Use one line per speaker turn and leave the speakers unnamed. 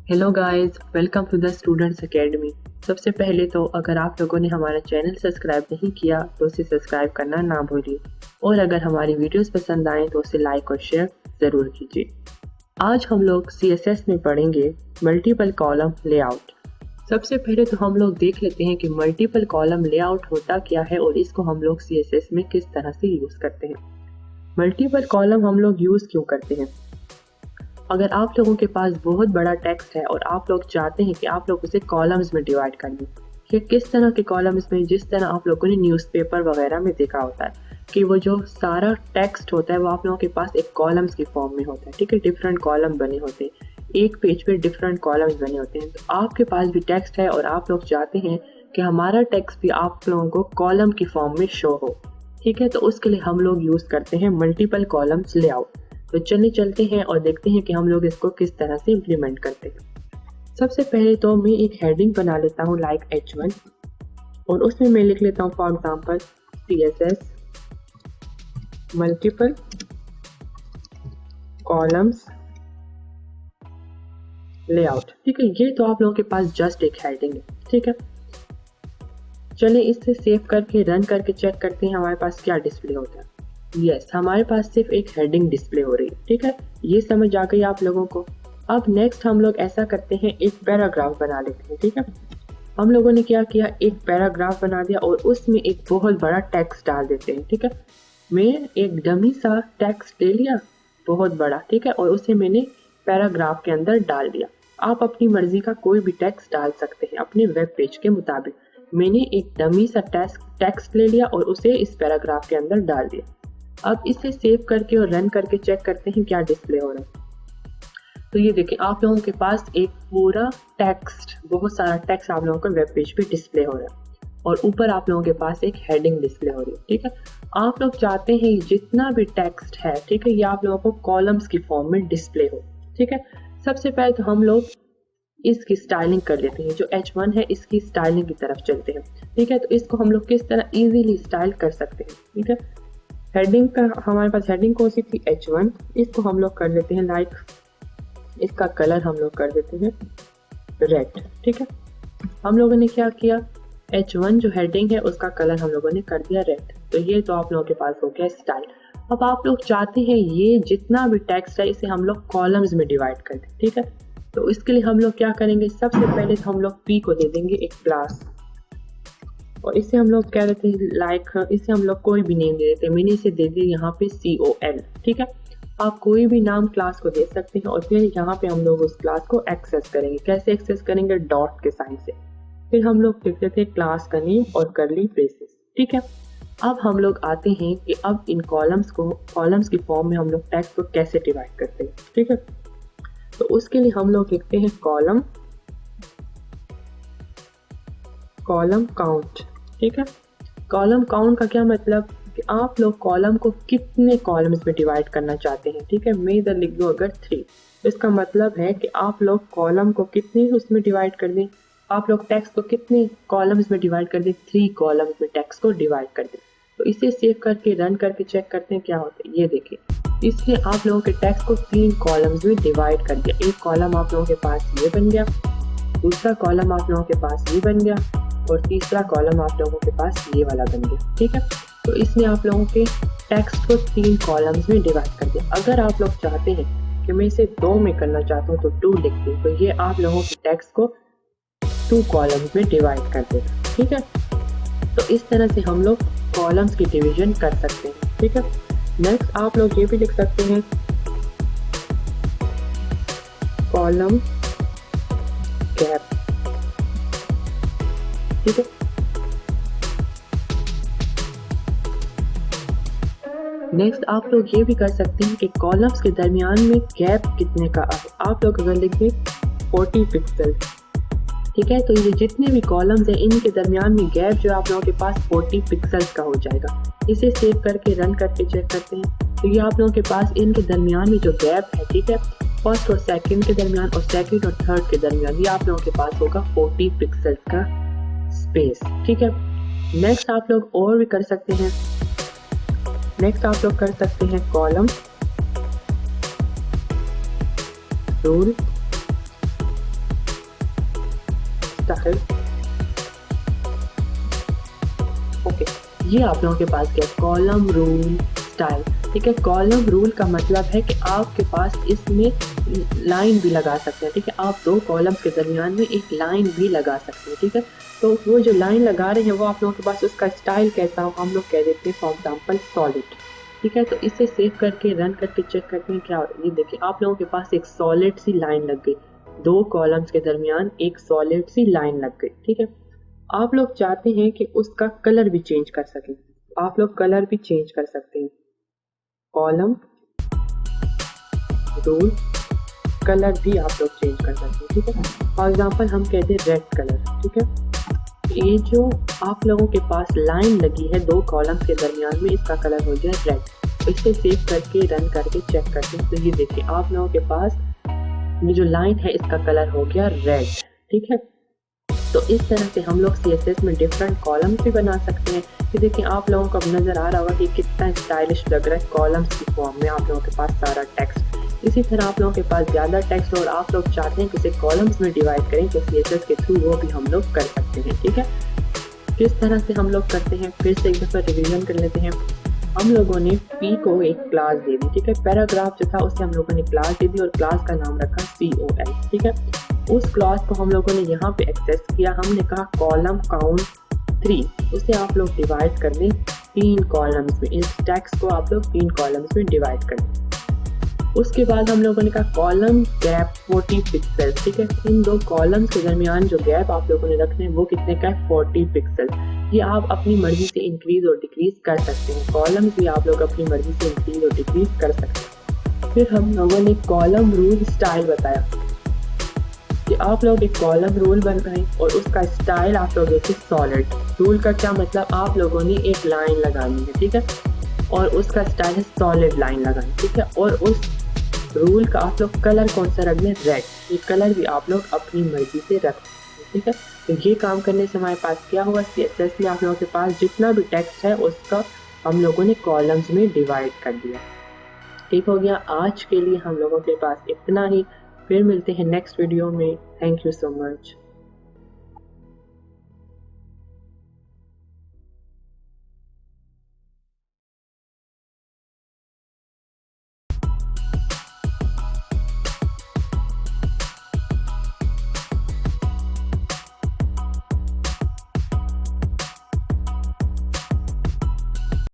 Hello guys, welcome to the students academy. सबसे पहले तो अगर आप लोगों ने हमारा चैनल सब्सक्राइब नहीं किया तो उसे सब्सक्राइब करना ना भूलिए, और अगर हमारी वीडियोस पसंद आए तो उसे लाइक और शेयर ज़रूर कीजिए। आज हम लोग CSS में पढ़ेंगे मल्टीपल कॉलम लेआउट। सबसे पहले तो हम लोग देख लेते हैं कि मल्टीपल कॉलम लेआउट होता क्या है और इसको हम लोग CSS में किस तरह से यूज़ करते हैं। मल्टीपल कॉलम हम लोग यूज़ क्यों करते हैं? अगर आप लोगों के पास बहुत बड़ा टेक्स्ट है और आप लोग चाहते हैं कि आप लोग उसे कॉलम्स में डिवाइड कर दें, कि किस तरह के कॉलम्स में, जिस तरह आप लोगों ने न्यूज़पेपर वगैरह में देखा होता है कि वो जो सारा टेक्स्ट होता है वो आप लोगों के पास एक कॉलम्स की फॉर्म में होता है। ठीक है, डिफरेंट कॉलम बने होते हैं, एक पेज पे डिफरेंट कॉलम्स बने होते हैं। तो आपके पास भी टेक्स्ट है और आप लोग चाहते हैं कि हमारा टेक्स्ट भी आप लोगों को कॉलम की फॉर्म में शो हो। ठीक है, तो उसके लिए हम लोग यूज़ करते हैं मल्टीपल कॉलम्स लेआउट। तो चलिए चलते हैं और देखते हैं कि हम लोग इसको किस तरह से इम्प्लीमेंट करते हैं। सबसे पहले तो मैं एक हेडिंग बना लेता हूँ लाइक H1, और उसमें मैं लिख लेता हूँ for example CSS multiple columns layout. ठीक है, ये तो आप लोगों के पास जस्ट एक हेडिंग है। ठीक है, चलिए इसे सेव करके रन करके चेक करते हैं हमारे पास क्या डिस्प्ले होता है। यस, हमारे पास सिर्फ एक हेडिंग डिस्प्ले हो रही है। ठीक है, ये समझ आ गई आप लोगों को। अब नेक्स्ट हम लोग ऐसा करते हैं, एक पैराग्राफ बना लेते हैं। ठीक है, हम लोगों ने क्या किया, एक पैराग्राफ बना दिया और उसमें एक बहुत बड़ा टेक्स्ट डाल देते हैं। ठीक है, मैं एक डमी सा टेक्स्ट ले लिया बहुत बड़ा, ठीक है, और उसे मैंने पैराग्राफ के अंदर डाल दिया। आप अपनी मर्जी का कोई भी टेक्स्ट डाल सकते हैं अपने वेब पेज के मुताबिक। मैंने एक डमी सा टेक्स्ट ले लिया और उसे इस पैराग्राफ के अंदर डाल दिया। अब इसे सेव करके और रन करके चेक करते हैं क्या डिस्प्ले हो रहा है। तो ये देखिए, आप लोगों के पास एक पूरा टेक्स्ट, बहुत सारा टेक्स्ट आप लोगों को वेब पेज पे डिस्प्ले हो रहा है, और ऊपर आप लोगों के पास एक हेडिंग डिस्प्ले हो रही है। ठीक है, आप लोग चाहते हैं जितना भी टेक्स्ट है, ठीक है, ये आप लोगों को कॉलम्स की फॉर्म में डिस्प्ले हो। ठीक है, सबसे पहले तो हम लोग इसकी स्टाइलिंग कर लेते हैं। जो H1 है इसकी स्टाइलिंग की तरफ चलते हैं। ठीक है, तो इसको हम लोग किस तरह इजीली स्टाइल कर सकते हैं। ठीक है, हेडिंग का, हमारे पास हेडिंग कौन सी थी, H1। इसको हम लोग कर लेते हैं लाइक, इसका कलर हम लोग कर देते हैं रेड। ठीक है, हम लोगों ने क्या किया, H1 जो हेडिंग है उसका कलर हम लोगों ने कर दिया रेड। तो ये तो आप लोगों के पास हो गया स्टाइल। अब आप लोग चाहते हैं ये जितना भी टेक्स्ट है इसे हम लोग कॉलम्स में डिवाइड कर दें। ठीक है, तो इसके लिए हम लोग क्या करेंगे, सबसे पहले तो हम लोग P को दे देंगे एक क्लास, और इसे हम लोग कह देते हैं लाइक, इसे हम लोग कोई भी नेम दे देते हैं। मैंने इसे दे दिया यहाँ पे COL। ठीक है, आप कोई भी नाम क्लास को दे सकते हैं, और फिर यहाँ पे हम लोग उस क्लास को एक्सेस करेंगे। कैसे एक्सेस करेंगे, डॉट के साइन से। फिर हम लोग लिख देते हैं क्लास का नेम और करली ब्रेसेस। ठीक है, अब हम लोग आते हैं कि अब इन कॉलम्स की फॉर्म में हम लोग टेक्स्ट को कैसे डिवाइड करते हैं। ठीक है, तो उसके लिए हम लोग लिखते हैं कॉलम काउंट। ठीक है, कॉलम काउंट का क्या मतलब कि आप लोग कॉलम को कितने कॉलम्स में डिवाइड करना चाहते हैं। ठीक है, मैं इधर लिख दूँ अगर 3, तो इसका मतलब है कि आप लोग कॉलम को कितने उसमें डिवाइड कर दें, आप लोग टेक्स्ट को कितने कॉलम्स में डिवाइड कर दें, 3 कॉलम्स में टेक्स्ट को डिवाइड कर दें। तो इसे सेव करके रन करके चेक करते हैं क्या होता है। ये देखिए, इसलिए आप लोगों के टेक्स्ट को 3 कॉलम्स में डिवाइड कर दिया। एक कॉलम आप लोगों के पास ये बन गया, दूसरा कॉलम आप लोगों के पास ये बन गया, और तीसरा कॉलम आप लोगों के पास ये वाला बन गया। ठीक है, तो इसने आप लोगों के टेक्स्ट को 3 कॉलम्स में डिवाइड कर दिया। अगर आप लोग चाहते हैं कि मैं इसे 2 में करना चाहता हूँ तो 2 लिख दूँ, तो ये आप लोगों के टेक्स्ट को 2 कॉलम्स में डिवाइड कर देगा। ठीक है, तो इस तरह से हम लोग कॉलम्स की डिवीजन कर सकते हैं। ठीक है, नेक्स्ट आप लोग ये भी लिख सकते हैं कॉलम गैप। ठीक है, नेक्स्ट आप लोग ये भी कर सकते हैं कि कॉलम्स के दरमियान में गैप कितने का, आप लोग अगर लिख दें 40 पिक्सल। ठीक है, तो ये जितने भी कॉलम्स हैं इनके दरमियान में गैप जो आप लोगों के पास 40 पिक्सल्स का हो जाएगा। इसे सेव करके रन करके चेक करते हैं, तो ये आप लोगों के पास इनके दरमियान में जो गैप है, ठीक है, फर्स्ट और सेकंड के दरमियान और सेकंड और थर्ड के दरमियान, ये आप लोगों के पास होगा 40 पिक्सल्स का स्पेस। ठीक है, नेक्स्ट आप लोग और भी कर सकते हैं, नेक्स्ट आप लोग कर सकते हैं कॉलम रूल स्टार्टेड। ओके, ये आप लोगों के पास क्या कॉलम रूल स्टाइल। ठीक है, कॉलम रूल का मतलब है कि आपके पास इसमें लाइन भी लगा सकते हैं। ठीक है, आप दो कॉलम्स के दरमियान में एक लाइन भी लगा सकते हैं। ठीक है, तो वो जो लाइन लगा रहे हैं वो आप लोगों के पास उसका स्टाइल कैसा हो, हम लोग कह देते हैं फॉर एग्जाम्पल सॉलिड। ठीक है, तो इसे सेव करके रन करके चेक करते हैं क्या हो रहा है। ये देखिए आप लोगों के पास एक सॉलिड सी लाइन लग गई, दो कॉलम्स के दरमियान एक सॉलिड सी लाइन लग गई। ठीक है, आप लोग चाहते हैं कि उसका कलर भी चेंज कर सकें, आप लोग कलर भी चेंज कर सकते हैं। कॉलम रूल कलर भी आप लोग चेंज कर सकते हैं। ठीक है, फॉर एग्जाम्पल हम कहते हैं रेड कलर। ठीक है, ये जो आप लोगों के पास लाइन लगी है दो कॉलम्स के दरमियान में, इसका कलर हो गया रेड। इसे सेव करके रन करके चेक करते हैं तो ये देखिए आप लोगों के पास ये जो लाइन है इसका कलर हो गया रेड। ठीक है, तो इस तरह से हम लोग CSS में डिफरेंट कॉलम्स भी बना सकते हैं। कि देखिए आप लोगों को अब नज़र आ रहा होगा कि कितना स्टाइलिश लग रहा है कॉलम्स की फॉर्म में आप लोगों के पास सारा टेक्स्ट। इसी तरह आप लोगों के पास ज़्यादा टेक्स्ट और आप लोग चाहते हैं कि उसे कॉलम्स में डिवाइड करें तो CSS के थ्रू वो भी हम लोग कर सकते हैं। ठीक है, किस तरह से हम लोग करते हैं फिर से एक दफ़ा रिवीजन कर लेते हैं। हम लोगों ने P को एक क्लास दे दी। ठीक है, पैराग्राफ जो था उसे हम लोगों ने क्लास दे दी और क्लास का नाम रखा COL। ठीक है, उस क्लास को हम लोगों ने यहाँ पे एक्सेस किया। हमने कहा कॉलम काउंट 3, उसे आप लोग डिवाइड कर दें 3 कॉलम्स में। इस टेक्स्ट को आप लोग 3 कॉलम्स में डिवाइड कर दें। उसके बाद हम लोगों ने कहा कॉलम गैप 40 पिक्सल। ठीक है, इन दो कॉलम्स के दरमियान जो गैप आप लोगों ने रखने हैं वो कितने का है 40 पिक्सल। ये आप अपनी मर्जी से इंक्रीज और डिक्रीज कर सकते हैं, कॉलम्स भी आप लोग अपनी मर्जी से इंक्रीज और डिक्रीज कर सकते हैं। फिर हम लोगों ने कॉलम रूल स्टाइल बताया कि आप लोग एक कॉलम रूल बनाएं और उसका स्टाइल आप लोग देखें सॉलिड। रूल का क्या मतलब, आप लोगों ने एक लाइन लगानी है। ठीक है, और उसका स्टाइल है सॉलिड लाइन लगानी। ठीक है, और उस रूल का आप लोग कलर कौन सा रख दें रेड। ये कलर भी आप लोग अपनी मर्जी से रख सकते हैं। ठीक है, तो ये काम करने से हमारे पास क्या हुआ, CSS में आप लोगों के पास जितना भी टेक्स्ट है उसका हम लोगों ने कॉलम्स में डिवाइड कर दिया। ठीक हो गया, आज के लिए हम लोगों के पास इतना ही। फिर मिलते हैं नेक्स्ट वीडियो में। Thank you so much.